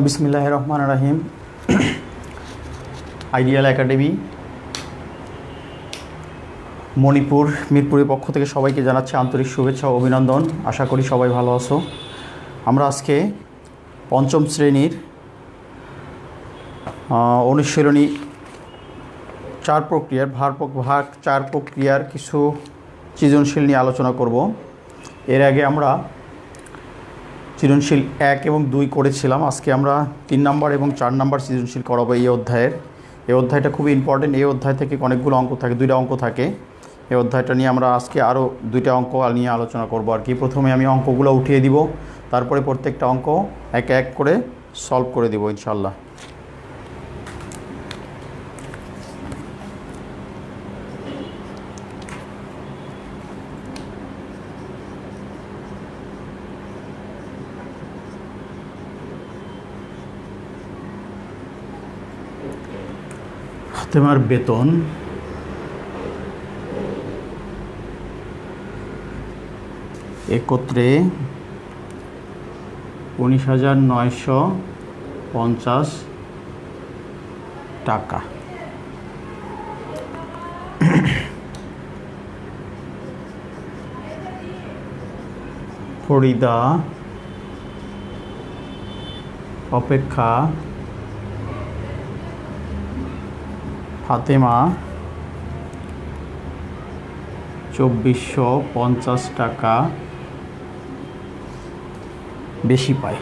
বিসমিল্লাহির রহমানির রহিম। Ideal academy Manipur মিরপুরের পক্ষ থেকে সবাইকে জানাচ্ছি আন্তরিক শুভেচ্ছা ও অভিনন্দন। আশা করি সবাই ভালো আছো। আমরা আজকে পঞ্চম শ্রেণীর অনুশীলনী চার প্রক্রিয়ার ভাগ চার প্রক্রিয়ার কিছু সৃজনশীল নিয়ে আলোচনা করব। এর আগে আমরা সৃজনশীল 1 এবং 2 করেছিলাম। আজকে আমরা 3 নম্বর এবং 4 নম্বর সৃজনশীল করাবো এই অধ্যায়ের। এই অধ্যায়টা খুবই ইম্পর্টেন্ট। এই অধ্যায় থেকে অনেকগুলো অঙ্ক থাকে, 2টা অঙ্ক থাকে। এই অধ্যায়টা নিয়ে আমরা আজকে আরও 2টা অঙ্ক নিয়ে আলোচনা করব আর কি। প্রথমে আমি অঙ্কগুলো উঠিয়ে দিব, তারপরে প্রত্যেকটা অঙ্ক এক এক করে সলভ করে দিব ইনশাল্লাহ। ফাতেমার বেতন একত্রে 19,950 টাকা। ফরিদা অপেক্ষা ফাতেমা 2,450 টাকা বেশি পায়।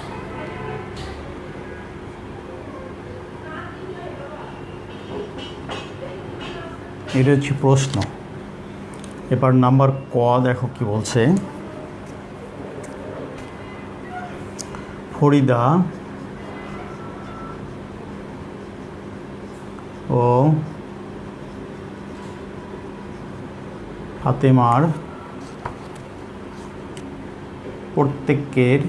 এটা হচ্ছে প্রশ্ন। এবার নাম্বার ক দেখো কি বলছে। ফরিদা ও ফাতেমার প্রত্যেকের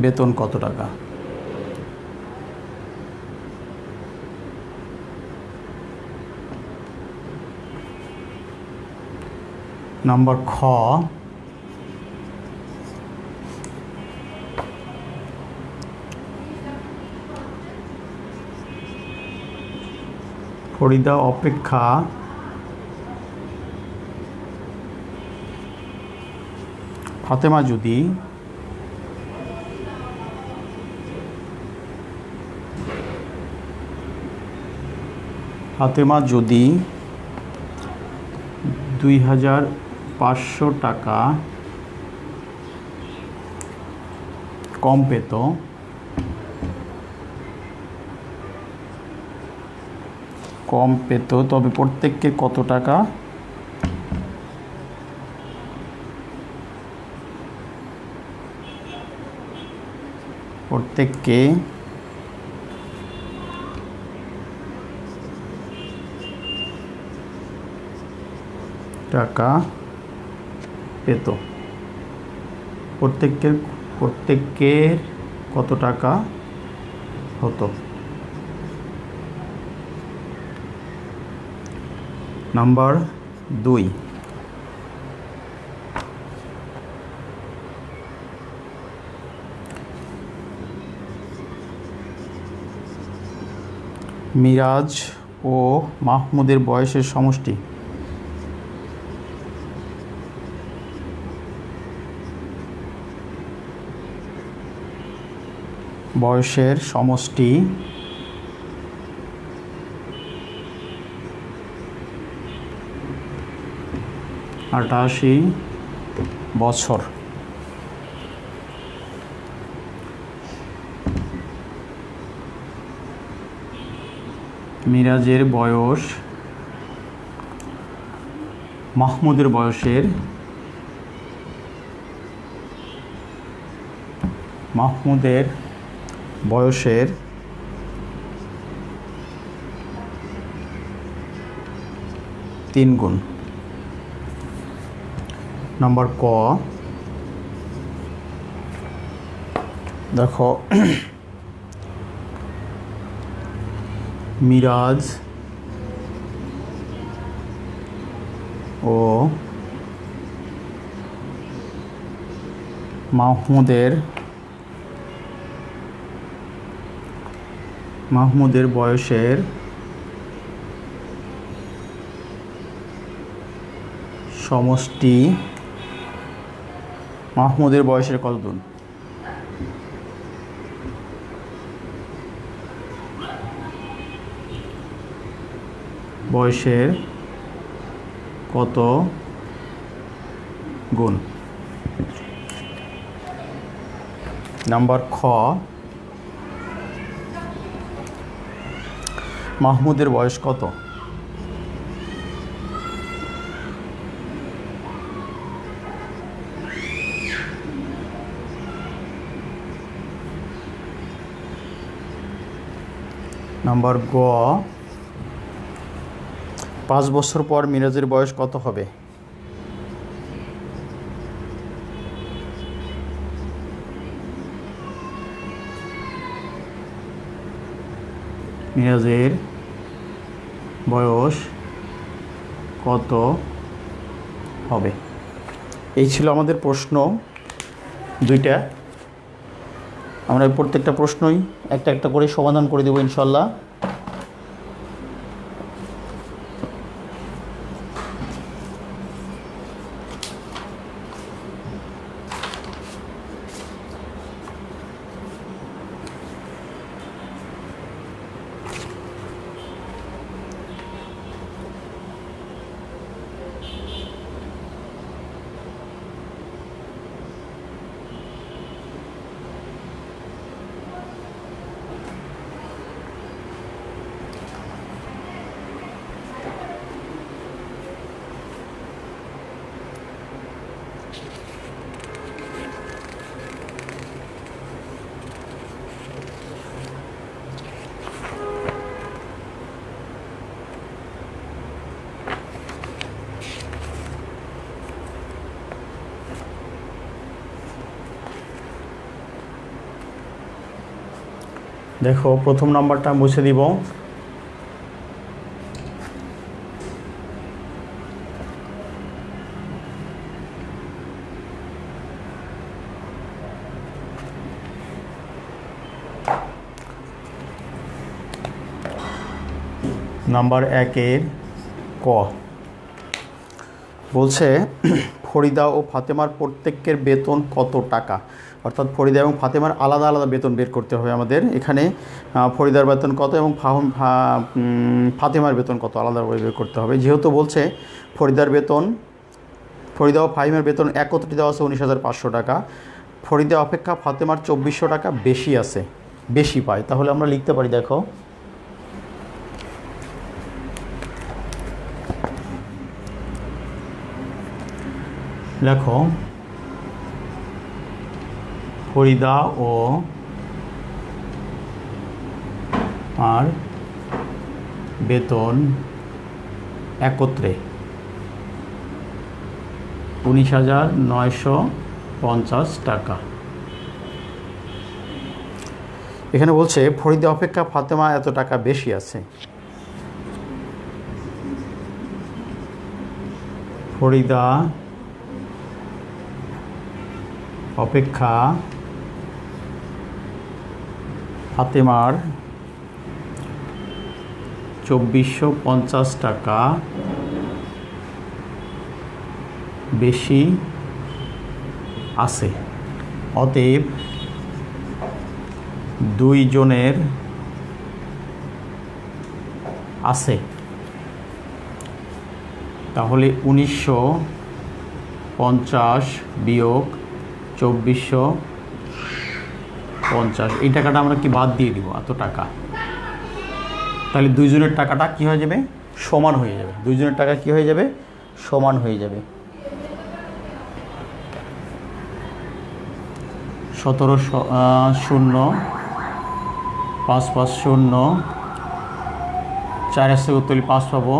বেতন কত টাকা? নাম্বার খ, ফরিদা অপেক্ষা ফাতেমা যদি ফাতেমা যদি 2,500 টাকা কম পেত, তবে প্রত্যেককে কত টাকা পেত? প্রত্যেকের কত টাকা হতো? নাম্বার 2, মিরাজ ও মাহমুদের বয়সের সমষ্টি। বয়সের সমষ্টি 88 বছর। মিরাজের বয়স মাহমুদের বয়সের 3 গুণ। নাম্বার ক দেখো, মিরাজ ও মাহমুদের বয়সের সমষ্টি মাহমুদের বয়সের কতদিন? বয়সের কত গুণ? নাম্বার খ, মাহমুদের বয়স কত? নাম্বার গ, 5 বছর পর মিরাজের বয়স কত হবে? মিরাজের বয়স কত হবে? এই ছিল আমাদের প্রশ্ন দুইটা। আমরা প্রত্যেকটা প্রশ্নই একটা একটা করে সমাধান করে দেবো ইনশাল্লাহ। দেখো, প্রথম নাম্বারটা মুছে দিব। নাম্বার 1-এর ক বলছে ফরিদা ও ফাতেমার প্রত্যেকের বেতন কত টাকা। অর্থাৎ ফরিদা এবং ফাতেমার আলাদা আলাদা বেতন বের করতে হবে আমাদের। এখানে ফরিদার বেতন কত এবং ফাতেমার বেতন কত আলাদাভাবে বের করতে হবে। যেহেতু বলছে ফরিদা ও ফাহিমের বেতন একত্রে দেওয়া আছে 19,500 টাকা, ফরিদা অপেক্ষা ফাতেমার 2400 টাকা বেশি পায়, তাহলে আমরা লিখতে পারি, দেখো ফরিদা ও আর বেতন একত্রে 19,950 টাকা। এখানে বলছে ফরিদা অপেক্ষা ফাতেমা এত টাকা বেশি আছে। ফরিদা অপেক্ষা ফাতেমার 2450 টাকা বেশি আছে। অতএব দুইজনের আছে, তাহলে 1950 বিয়োগ 2450, এই টাকাটা আমরা কি বাদ দিয়ে দিব এত টাকা, তাহলে দুইজনের টাকাটা কি হয়ে যাবে? সমান হয়ে যাবে। দুইজনের টাকা কি হয়ে যাবে? সমান হয়ে যাবে। 17,0,550 4 আসতে উত্তরলি 5 পাবো,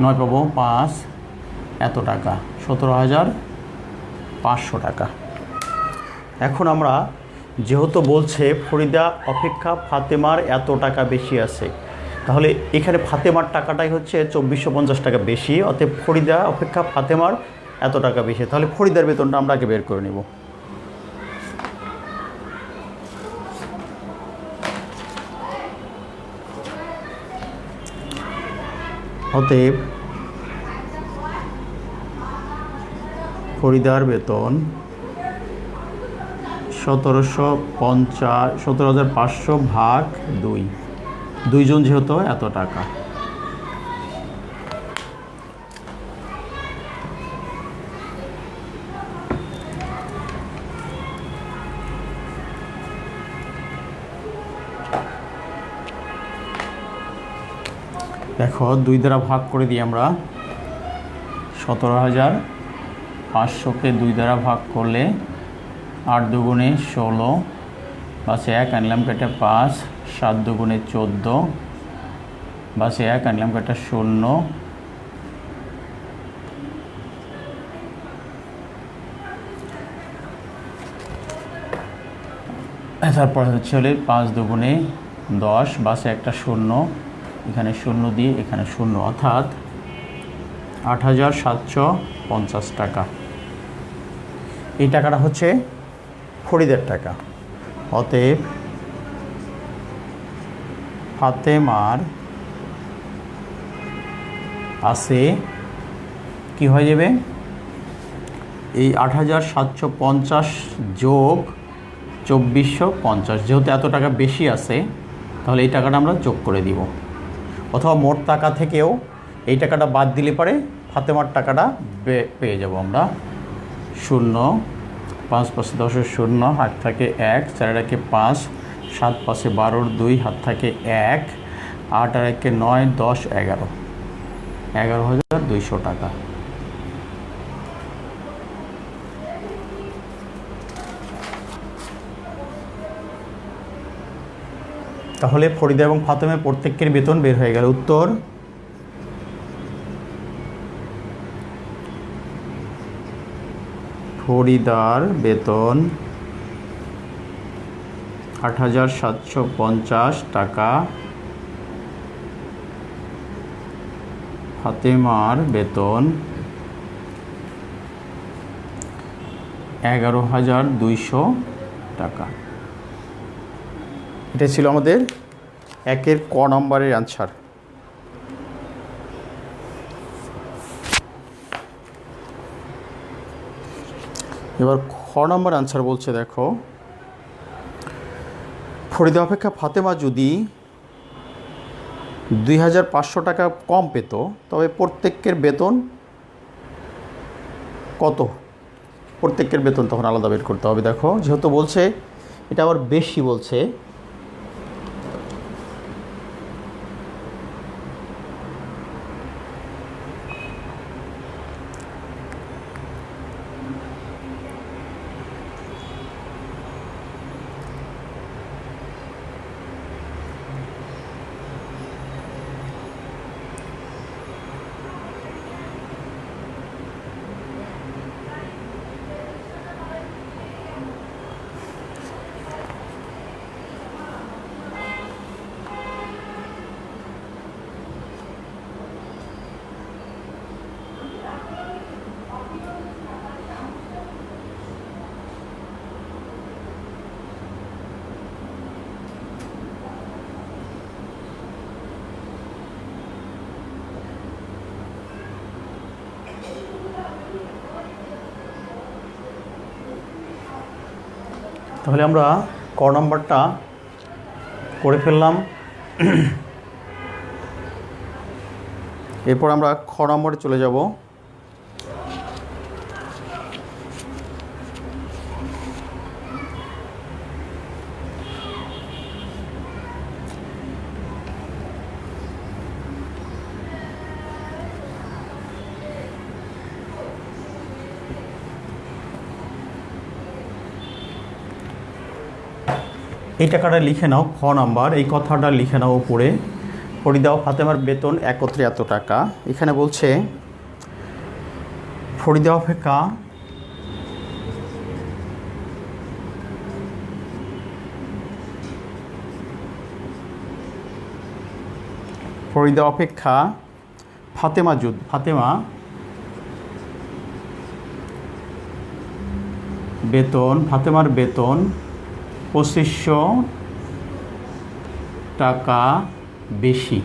9 পাবো 5, এত টাকা 17,500 টাকা। এখন আমরা যেহেতু বলছে ফরিদা অপেক্ষা ফাতেমার এত টাকা বেশি আছে, তাহলে এখানে ফাতেমার টাকাটাই হচ্ছে 2450 টাকা বেশি, অতএব ফরিদা অপেক্ষা ফাতেমার এত টাকা বেশি। তাহলে ফরিদার বেতনটা আমরা আগে বের করে নেব। অতএব ফরিদার বেতন 17,500 ভাগ 2, দুইজন যেহেতু এত টাকা। দেখো 2 দ্বারা ভাগ করে দিই আমরা। 17,500কে 2 দ্বারা ভাগ করলে 8 দুগুণে 16, বাসে 1 আনলাম কেটে 5, 7 দুগুণে 14, বাসে 1 আনলাম কেটে 0, তারপর হচ্ছে 5 দুগুণে 10, বাসে একটা 0, এখানে 0 দিয়ে এখানে 0, অর্থাৎ 8,750 টাকা। এই টাকাটা হচ্ছে ফরিদের টাকা। অতএব ফাতেমার আছে কি হয়ে যাবে, এই 8,750 যোগ 2,450, যেহেতু এত টাকা বেশি আছে তাহলে এই টাকাটা আমরা যোগ করে দিব, অথবা মোট টাকা থেকেও এই টাকাটা বাদ দিলে পারে ফাতেমার টাকাটা পেয়ে যাব আমরা। 0, 5 পাশে 10-এর 0, হাত থাকে 1, 4 একে 5, 7 পাশে 12-র 2, হাত থাকে 1, 8 আর একে 9, 10, 11, 11,200 টাকা। তাহলে ফরিদা এবং ফাতেমা প্রত্যেকের বেতন বের হয়ে গেল। উত্তর ফরিদার বেতন 8,750 টাকা, ফাতেমার বেতন 11,200 টাকা। এটা ছিল আমাদের 1-এর ক নম্বরের অ্যান্সার। এবার খ নম্বর অ্যান্সার বলছে, দেখো ফরিদা অপেক্ষা ফাতেমা যদি 2,500 টাকা কম পেত তবে প্রত্যেকের বেতন কত, প্রত্যেকের বেতন তখন আলাদা বের করতে হবে। দেখো যেহেতু বলছে এটা আবার বেশি বলছে, তাহলে আমরা ক নম্বরটা করে ফেললাম। এরপর আমরা খ নম্বরে চলে যাব। এই টাকাটা লিখে নাও, খ নাম্বার এই কথাটা লিখে নাও উপরে। ফরিদা ও ফাতেমার বেতন একত্রে এত টাকা। এখানে বলছে ফরিদা অপেক্ষা ফাতেমা ফাতেমার বেতন 2,500 টাকা বেশি।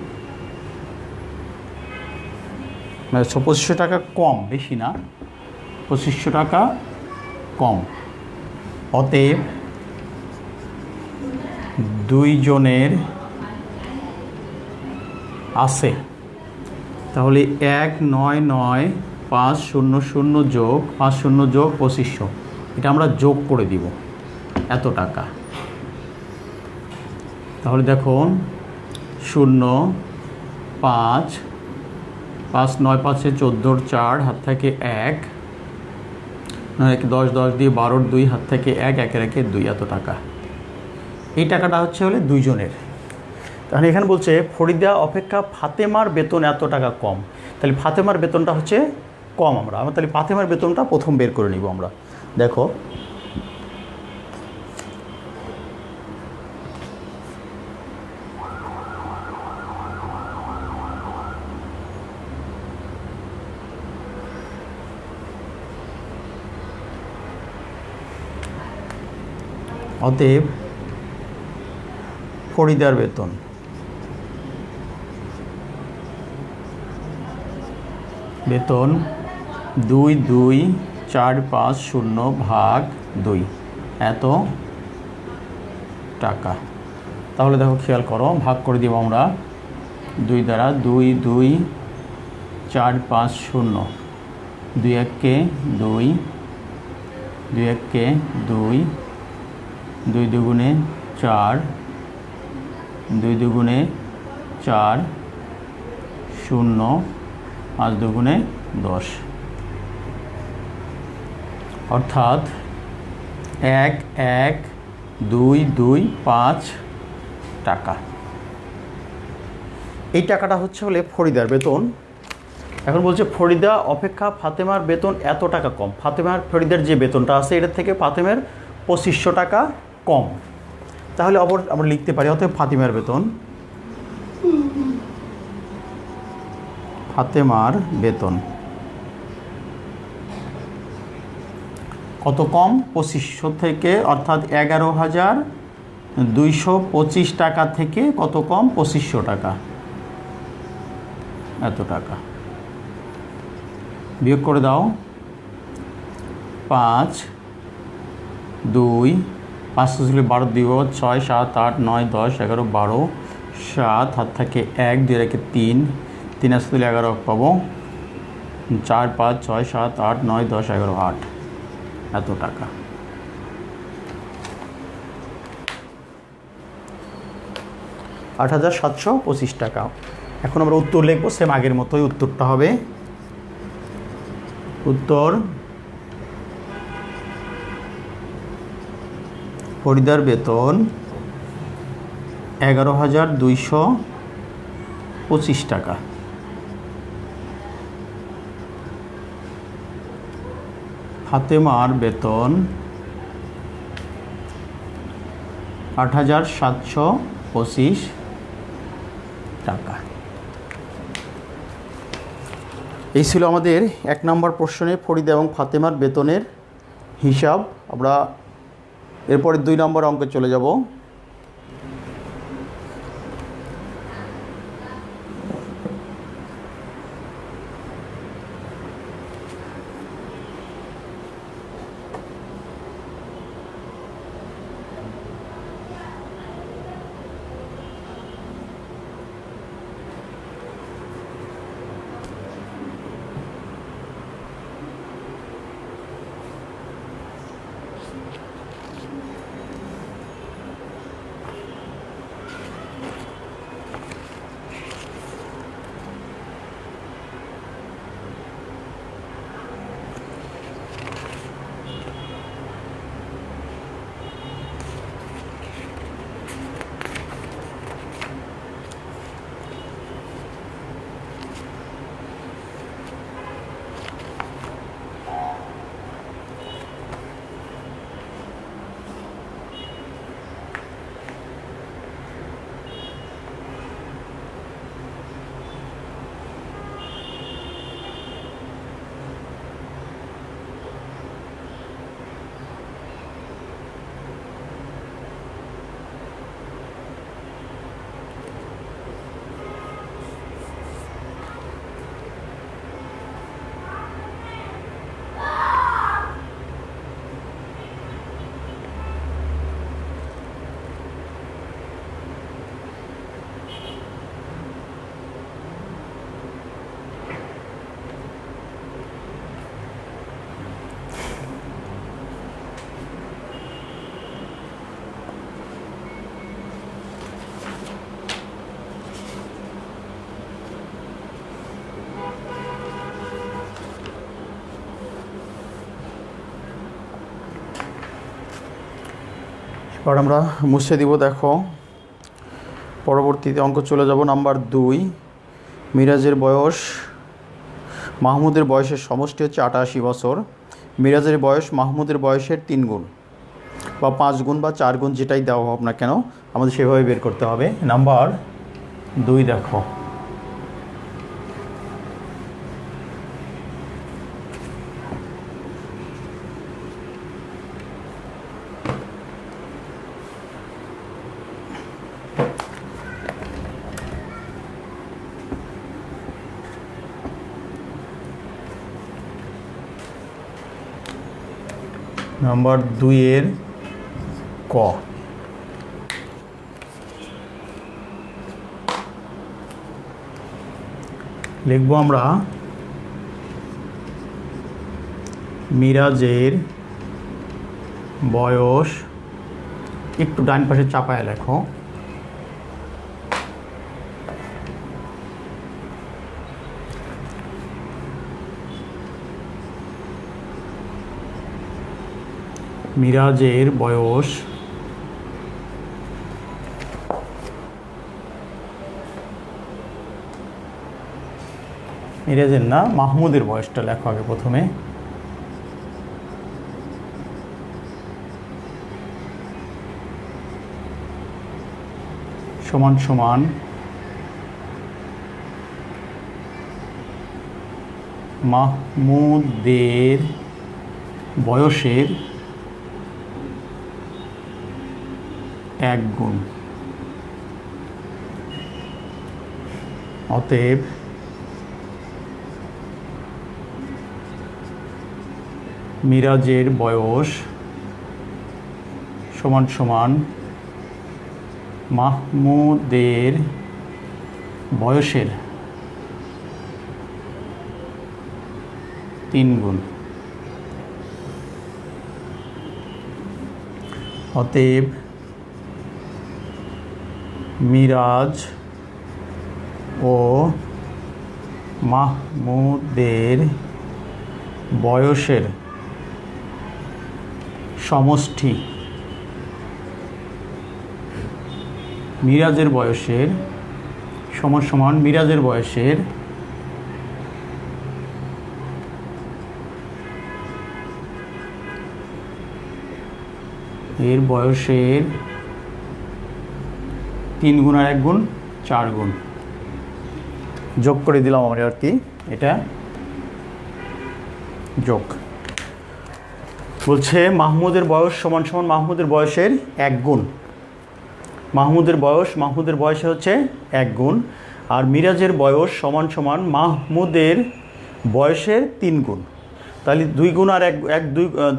মানে 2500 টাকা কম, বেশি না, 2500 টাকা কম। অতএব দুইজনের আছে। তাহলে 199500 যোগ 50 যোগ 2500, এটা আমরা যোগ করে দিব এত টাকা। তাহলে দেখুন 0 5 5 9 5 14 4 হাত থেকে 1 9 10 10 দিয়ে 12 2 হাত থেকে 1 1 2 এত টাকা। এই টাকাটা হচ্ছে হলে দুইজনের। তাহলে এখানে বলছে ফরিদা অপেক্ষা ফাতেমার বেতন এত টাকা কম। তাহলে ফাতেমার বেতনটা হচ্ছে কম। আমরা তাহলে ফাতেমার বেতনটা প্রথম বের করে নিব আমরা। দেখো অতএব ফরিদার বেতন বেতন 22450 ভাগ 2 এত টাকা। তাহলে দেখো খেয়াল করো, ভাগ করে দিব আমরা 2 দ্বারা। 2 2 4 5 0, 2 1 কে 2, 2 1 কে 2, 2 দুগুণে 4, 2 দুগুণে 4, 0, 5 দুগুণে 10, অর্থাৎ 1 1 2 2 5 টাকা। এই টাকাটা হচ্ছে হলে ফরিদার বেতন। এখন বলছে ফরিদা অপেক্ষা ফাতেমার বেতন এত টাকা কম। ফাতেমার ফরিদার যে বেতনটা আছে এটার থেকে ফাতেমার 2500 টাকা কম। তাহলে আমরা লিখতে পারি অতএব ফাতেমার বেতন, ফাতেমার বেতন কত কম? 2500 থেকে, অর্থাৎ 11,225 টাকা থেকে কত কম? 2500 টাকা। এত টাকা বিয়োগ করে দাও। 5 2 5 12 দিব, 6 7 8 9 10 11 12 7 হাত থেকে 1 2 রেখে 3 3 আসতে 11 পাবো। 4 5 6 7 8 9 10 11 8 এত টাকা। $8,725 টাকা। এখন আমরা উত্তর লিখবো, সেম আগের মতোই উত্তরটা হবে। উত্তর ফরিদার বেতন 11,225 টাকা। ফাতেমার বেতন 8,725 টাকা। এই ছিল আমাদের 1 নম্বর প্রশ্নে ফরিদা এবং ফাতেমার বেতনের হিসাব। আমরা এরপরে 2 নম্বর অঙ্কে চলে যাব। এবার আমরা মুছে দিব। দেখো পরবর্তীতে অঙ্ক চলে যাব নাম্বার 2। মিরাজের বয়স মাহমুদের বয়সের সমষ্টি হচ্ছে 88 বছর। মিরাজের বয়স মাহমুদের বয়সের 3 গুণ বা 5 গুণ বা 4 গুণ, যেটাই দেওয়া হোক না কেন আমাদের সেভাবে বের করতে হবে। নাম্বার 2 দেখো, নাম্বার 2 এর ক। লিখব আমরা মিরাজের বয়স, একটু ডান পাশে চাপায় লেখো, মিরাজের বয়স মিরাজের না, মাহমুদের বয়সটা লেখো আগে প্রথমে। সমান সমান মাহমুদের বয়সের 1 গুণ। অতএব মিরাজের বয়স সমান সমান মাহমুদের বয়সের 3 গুণ। অতএব মিরাজ ও মাহমুদের বয়সের সমষ্টি মিরাজের বয়সের সমান সমান মিরাজের বয়সের এর বয়সের 3 গুণ আর 1 গুণ 4 গুণ যোগ করে দিলাম আমরা আর কি, এটা যোগ। বলছে মাহমুদের বয়স সমান সমান মাহমুদের বয়সের 1 গুণ। মাহমুদের বয়সে হচ্ছে 1 গুণ, আর মিরাজের বয়স সমান সমান মাহমুদের বয়সের 3 গুণ। তাহলে 2 গুণ আর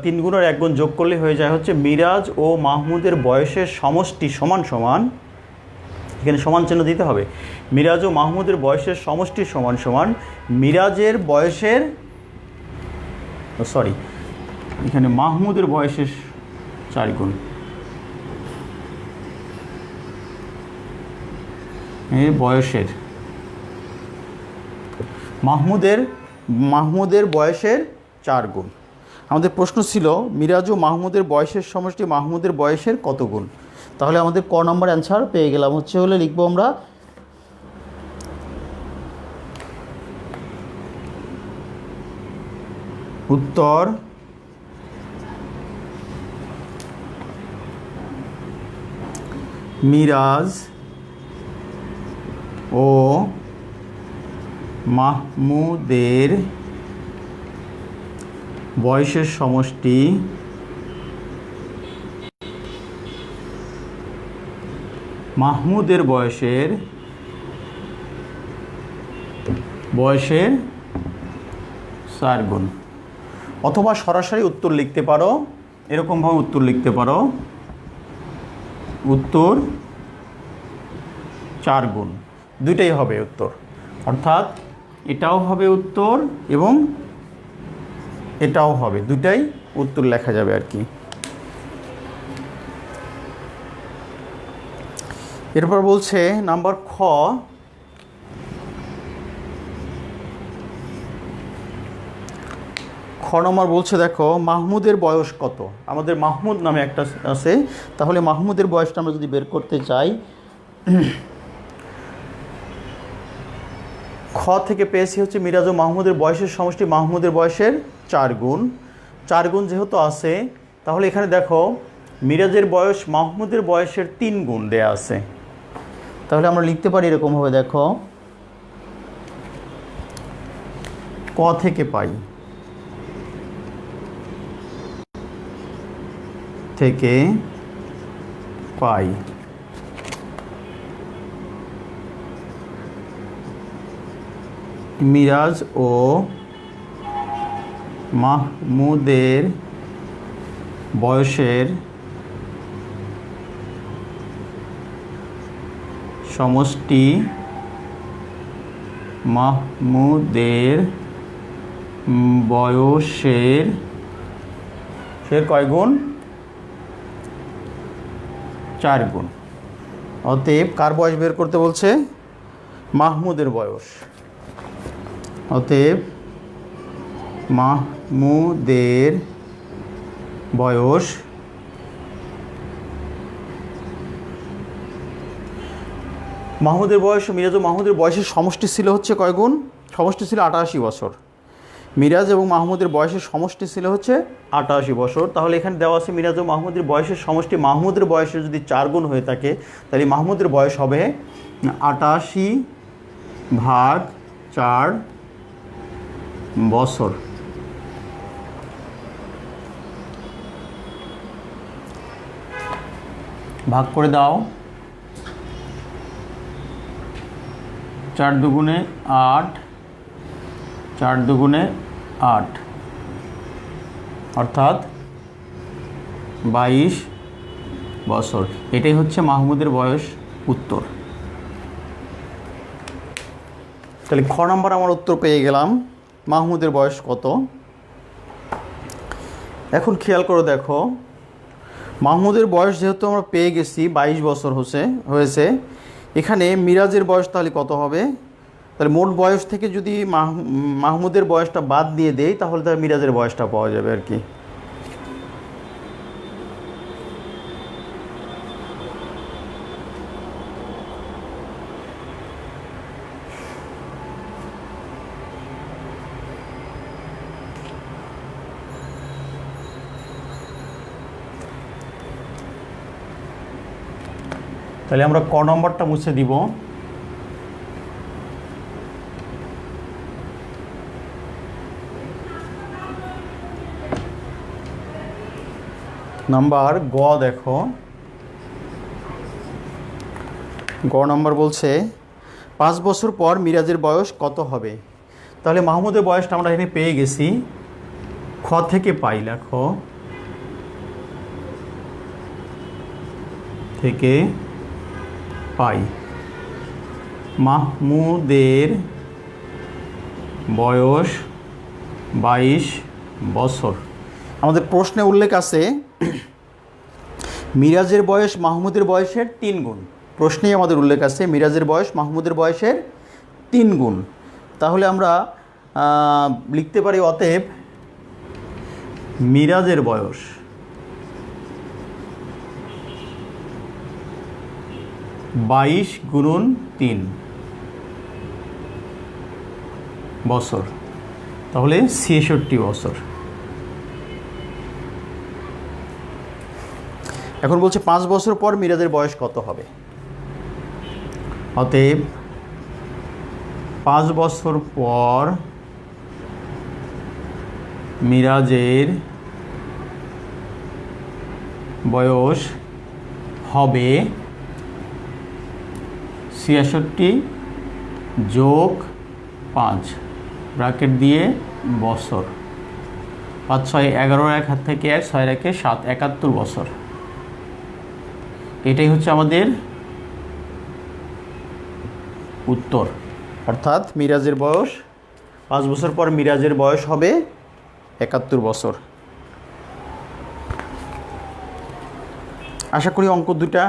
3 গুণ আর 1 গুণ যোগ করলে হয়ে যায় হচ্ছে মিরাজ ও মাহমুদের বয়সের সমষ্টি সমান সমান, এখানে সমান চিহ্ন দিতে হবে, মিরাজ ও মাহমুদের বয়সের সমষ্টি সমান সমান মিরাজের বয়সের এখানে মাহমুদের বয়সের 4 গুণ। বয়সের মাহমুদের বয়সের 4 গুণ। আমাদের প্রশ্ন ছিল মিরাজ ও মাহমুদের বয়সের সমষ্টি মাহমুদের বয়সের কত গুণ। তাহলে আমাদের ক নম্বর অ্যান্সার পেয়ে গেলাম। হলে লিখবো আমরা উত্তর মিরাজ ও মাহমুদের বয়সের সমষ্টি মাহমুদের বয়সের 4 গুণ। অথবা সরাসরি উত্তর লিখতে পারো, এরকমভাবে উত্তর লিখতে পারো, উত্তর 4 গুণ, দুইটাই হবে উত্তর। অর্থাৎ এটাও হবে উত্তর এবং এটাও হবে, দুইটাই উত্তর লেখা যাবে আর কি। এরপর বলছে নাম্বার খ, খ নম্বর বলছে দেখো মাহমুদের বয়স কত। আমাদের মাহমুদ নামে একটা আছে, তাহলে মাহমুদের বয়সটা আমরা যদি বের করতে চাই, খ থেকে পেয়েছি হচ্ছে মিরাজ ও মাহমুদের বয়সের সমষ্টি মাহমুদের বয়সের 4 গুণ। 4 গুণ যেহেতু আছে, তাহলে এখানে দেখো মিরাজের বয়স মাহমুদের বয়সের 3 গুণ দেয়া আছে। তাহলে আমরা লিখতে পারি এরকমভাবে, দেখো ক থেকে পাই মিরাজ ও মাহমুদের বয়সের সমষ্টি মাহমুদের বয়সের কয় গুণ? 4 গুণ। অতএব কার বয়স বের করতে বলছে? মাহমুদের বয়স। অতএব মাহমুদের বয়স মিরাজ ও মাহমুদের বয়সের সমষ্টি ছিল হচ্ছে কয় গুণ? সমষ্টি ছিল 88 বছর। মিরাজ এবং মাহমুদের বয়সের সমষ্টি ছিল হচ্ছে 88 বছর। তাহলে এখানে দেওয়া আছে মিরাজ ও মাহমুদের বয়সের সমষ্টি মাহমুদের বয়সের যদি 4 গুণ হয়ে থাকে, তাহলে মাহমুদের বয়স হবে 88/4 বছর। ভাগ করে দাও, 4 দুগুণে 8, 4 দুগুণে 8, অর্থাৎ 22 বছর। এটাই হচ্ছে মাহমুদের বয়স। উত্তর। তাহলে খ নম্বর আমার উত্তর পেয়ে গেলাম, মাহমুদের বয়স কত। এখন খেয়াল করে দেখো, মাহমুদের বয়স যেহেতু আমরা পেয়ে গেছি 22 বছর হয়েছে, এখানে মিরাজের বয়স তাহলে কত হবে? তাহলে মোট বয়স থেকে যদি মাহমুদের বয়সটা বাদ দিয়ে দেই, তাহলে তার মিরাজের বয়সটা পাওয়া যাবে আর কি। তাহলে আমরা ক নম্বরটা মুছে দিব। নাম্বার গ দেখো, গ নম্বর বলছে 5 বছর পর মিরাজের বয়স কত হবে। তাহলে মাহমুদের বয়সটা আমরা এখানে পেয়ে গেছি, খ থেকে পাই। লেখো থেকে পাই মাহমুদের বয়স 22 বছর। আমাদের প্রশ্নে উল্লেখ আছে মিরাজের বয়স মাহমুদের বয়সের 3 গুণ। প্রশ্নেই আমাদের উল্লেখ আছে মিরাজের বয়স মাহমুদের বয়সের 3 গুণ। তাহলে আমরা লিখতে পারি অতএব মিরাজের বয়স 22 গুণন 3 বছর, তাহলে 66 বছর। এখন বলছে 5 বছর পর মিরাজের বয়স কত হবে। অতএব 5 বছর পর মিরাজের বয়স হবে 66 যোগ 5 ব্র্যাকেট দিয়ে বছর। 5 6 11, 1 হাত থেকে 1, 6 রেখে 7, 71 বছর। এটাই হচ্ছে আমাদের উত্তর। অর্থাৎ মিরাজের বয়স 5 বছর পর মিরাজের বয়স হবে 71 বছর। আশা করি অঙ্ক দুটা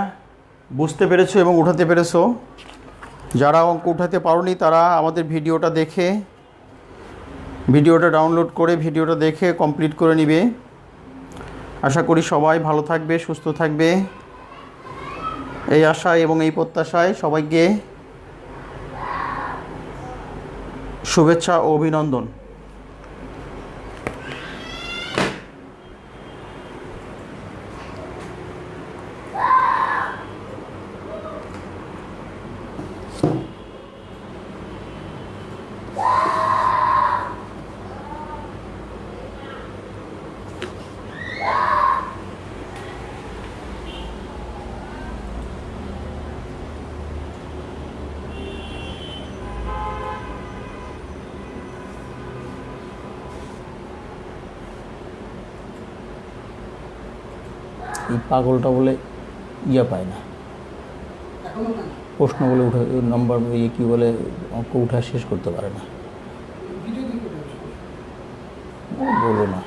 বুঝতে পেরেছো এবং উঠাতে পেরেছো। যারা অঙ্ক উঠাতে পারোনি তারা আমাদের ভিডিওটা দেখে ভিডিওটা ডাউনলোড করে ভিডিওটা দেখে কমপ্লিট করে নিবে। আশা করি সবাই ভালো থাকবে, সুস্থ থাকবে, এই আশায় এবং এই প্রত্যাশায় সবাইকে শুভেচ্ছা ও অভিনন্দন। এই পাগলটা বলে পায় না, প্রশ্ন বলে উঠে নাম্বার কী বলে অঙ্ক উঠা শেষ করতে পারে না, বলবো না।